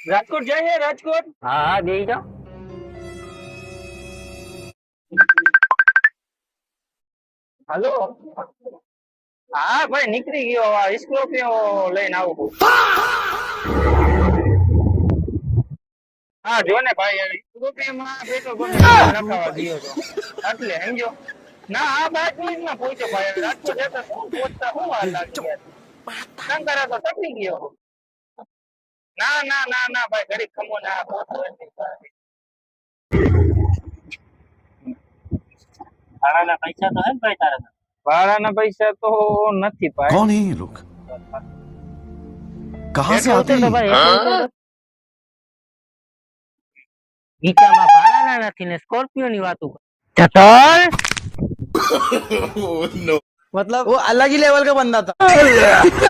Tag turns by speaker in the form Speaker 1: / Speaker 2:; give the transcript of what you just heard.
Speaker 1: રાજકોટ જાય રાજકોટ?
Speaker 2: હા હા બેસી જાઓ.
Speaker 1: હાલો. હા ભાઈ નીકળી ગયો, આ સ્કોર્પિયો લઈને આવું. હા જો ને ભાઈ, સ્કોર્પિયોમાં પેટ્રોલ નખાવા ગયો તો એટલે સમજો. ના આ 5 મિનિટમાં પહોંચ્યો ભાઈ. રાજકોટ જતા શું પહોંચતા શું વાર લાગી યાર. શંકરા તો તપી ગયો. ના ના ના ના ભાઈ, ઘડીક ખમો ના પહોંચતો નથી.
Speaker 2: ભાડાના પૈસા તો હે ને ભાઈ તારા?
Speaker 1: ભાડાના પૈસા તો નથી ભાઈ.
Speaker 3: कौन है ये लोग कहाँ से
Speaker 2: એટલું
Speaker 3: आते
Speaker 2: તો
Speaker 3: हैं
Speaker 2: ભાઈ, એટલું તો. ગીતામાં ભાડાના નથી ને સ્કોર્પિયો ની વાતો કરે. ચતર.
Speaker 3: मतलब वो अलग ही लेवल का बंदा था